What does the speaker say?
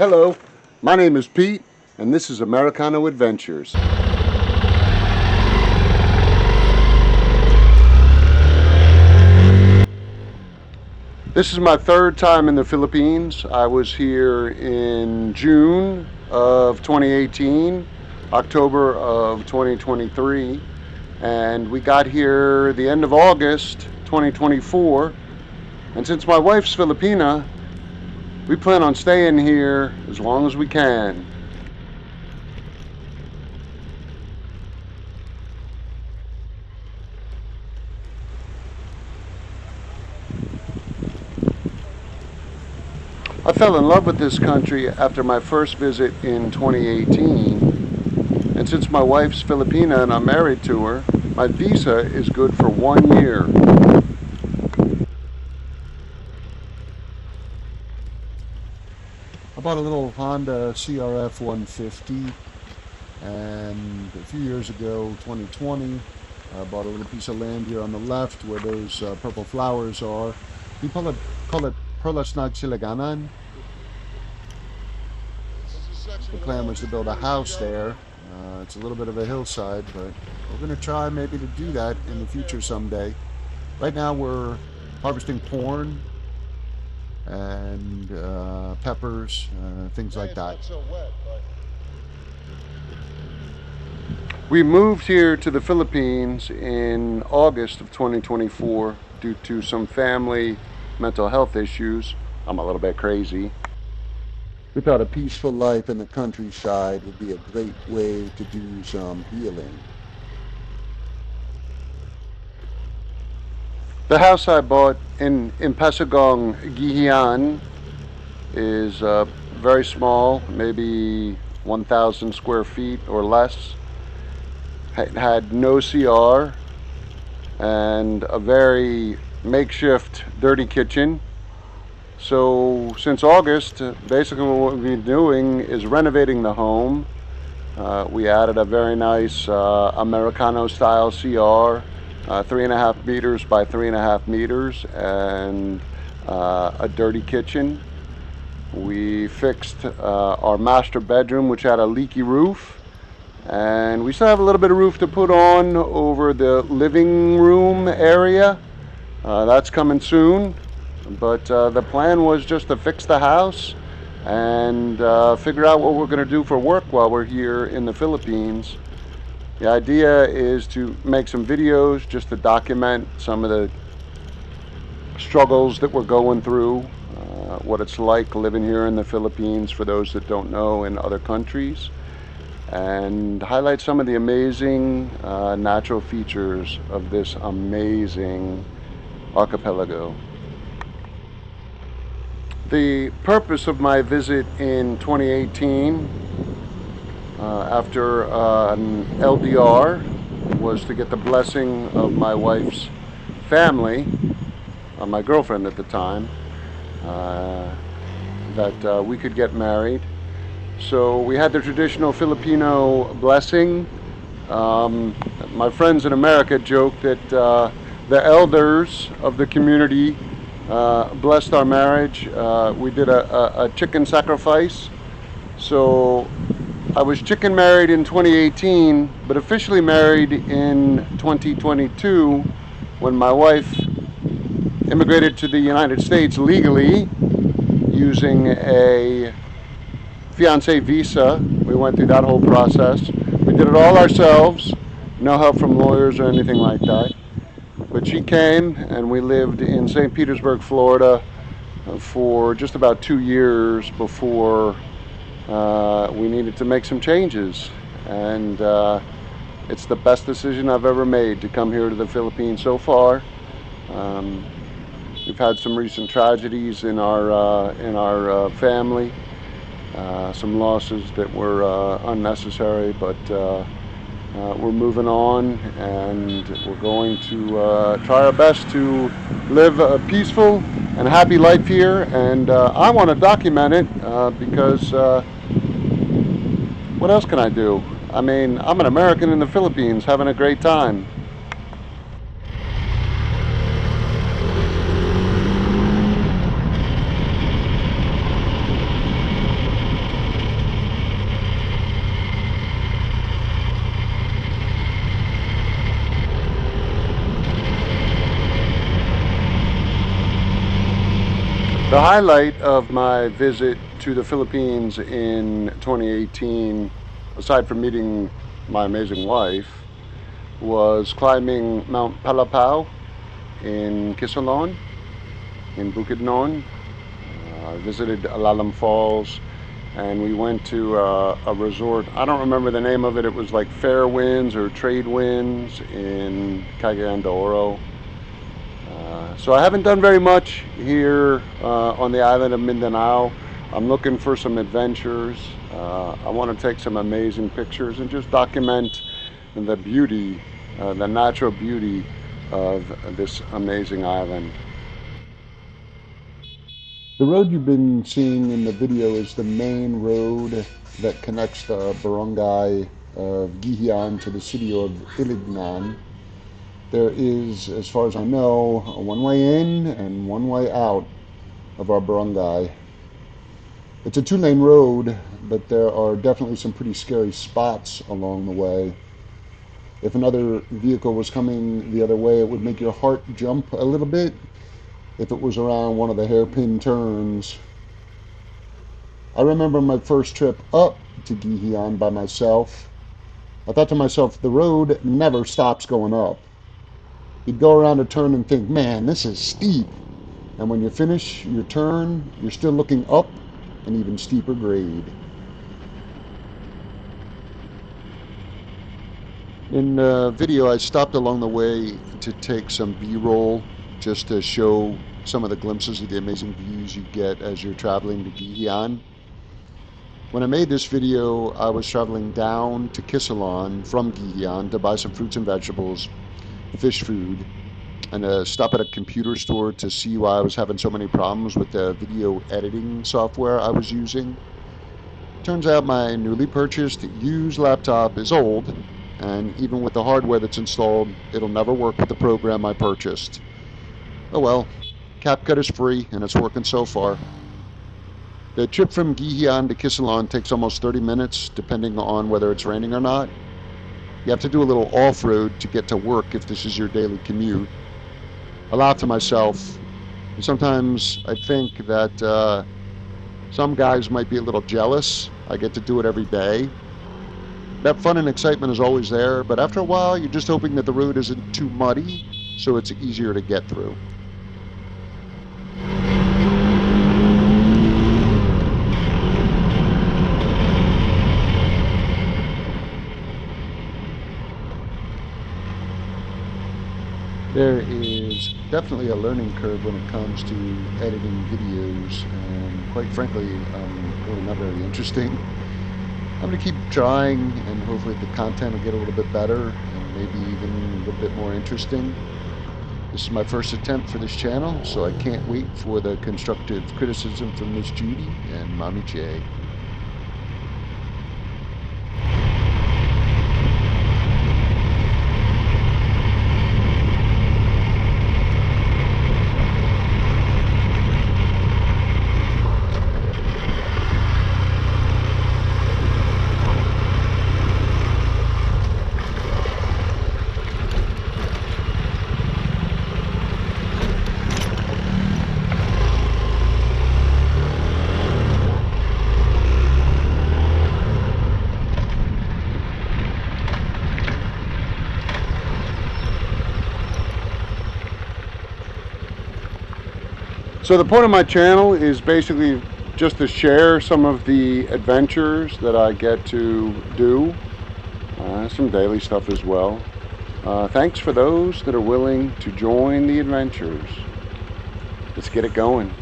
Hello, my name is Pete, and this is Americano Adventures. This is my third time in the Philippines. I was here in June of 2018, October of 2023, and we got here the end of August 2024. And since my wife's Filipina, we plan on staying here as long as we can. I fell in love with this country after my first visit in 2018, and since my wife's Filipina and I'm married to her, my visa is good for 1 year. I bought a little Honda CRF 150, and a few years ago, 2020, I bought a little piece of land here on the left where those purple flowers are. We call it Perlas Nagsilaganan. The plan was to build a house there. It's a little bit of a hillside, but we're going to try maybe to do that in the future someday. Right now we're harvesting corn and peppers, things like that. We moved here to the Philippines in August of 2024 due to some family mental health issues. I'm a little bit crazy. We thought a peaceful life in the countryside would be a great way to do some healing. The house I bought in Pasagong, Gihian, is very small, maybe 1,000 square feet or less. It had no CR and a very makeshift dirty kitchen. So since August, basically what we've been doing is renovating the home. We added a very nice Americano style CR, 3.5 meters by 3.5 meters, and a dirty kitchen. We fixed our master bedroom, which had a leaky roof, and we still have a little bit of roof to put on over the living room area. That's coming soon, but the plan was just to fix the house and figure out what we're going to do for work while we're here in the Philippines. The idea is to make some videos just to document some of the struggles that we're going through, what it's like living here in the Philippines for those that don't know in other countries, and highlight some of the amazing natural features of this amazing archipelago. The purpose of my visit in 2018 after an LDR was to get the blessing of my wife's family, my girlfriend at the time, that we could get married. So we had the traditional Filipino blessing. My friends in America joke that the elders of the community blessed our marriage. We did a chicken sacrifice. So I was chicken married in 2018, but officially married in 2022 when my wife immigrated to the United States legally using a fiancé visa. We went through that whole process. We did it all ourselves, no help from lawyers or anything like that. But she came and we lived in St. Petersburg, Florida for just about 2 years before we needed to make some changes. And it's the best decision I've ever made to come here to the Philippines so far. We've had some recent tragedies in our family, some losses that were unnecessary, but we're moving on, and we're going to try our best to live a peaceful and happy life here. And I want to document it because what else can I do? I mean, I'm an American in the Philippines having a great time. The highlight of my visit to the Philippines in 2018, aside from meeting my amazing wife, was climbing Mount Palapao in Quezon, in Bukid. I visited Alalam Falls, and we went to a resort. I don't remember the name of it. It was like Fair Winds or Trade Winds in Cagayan de Oro. So I haven't done very much here on the island of Mindanao. I'm looking for some adventures. I want to take some amazing pictures and just document the beauty, the natural beauty of this amazing island. The road you've been seeing in the video is the main road that connects the barangay of Gihian to the city of Ilignan. There is, as far as I know, a one-way in and one-way out of our barangay. It's a two-lane road, but there are definitely some pretty scary spots along the way. If another vehicle was coming the other way, it would make your heart jump a little bit if it was around one of the hairpin turns. I remember my first trip up to Gihian by myself. I thought to myself, the road never stops going up. You'd go around a turn and think, man, this is steep. And when you finish your turn, you're still looking up an even steeper grade. In the video, I stopped along the way to take some B-roll just to show some of the glimpses of the amazing views you get as you're traveling to Gihian. When I made this video, I was traveling down to Kisalon from Gihian to buy some fruits and vegetables, fish food, and stop at a computer store to see why I was having so many problems with the video editing software I was using. Turns out my newly purchased used laptop is old, and even with the hardware that's installed, it'll never work with the program I purchased. Oh well, CapCut is free and it's working so far. The trip from Gihian to Kisalon takes almost 30 minutes, depending on whether it's raining or not. You have to do a little off-road to get to work if this is your daily commute. I laugh to myself. Sometimes I think that some guys might be a little jealous. I get to do it every day. That fun and excitement is always there, but after a while, you're just hoping that the road isn't too muddy, so it's easier to get through. There is definitely a learning curve when it comes to editing videos, and quite frankly, really not very interesting. I'm going to keep trying, and hopefully the content will get a little bit better, and maybe even a little bit more interesting. This is my first attempt for this channel, so I can't wait for the constructive criticism from Miss Judy and Mommy Jay. So the point of my channel is basically just to share some of the adventures that I get to do, some daily stuff as well. Thanks for those that are willing to join the adventures. Let's get it going.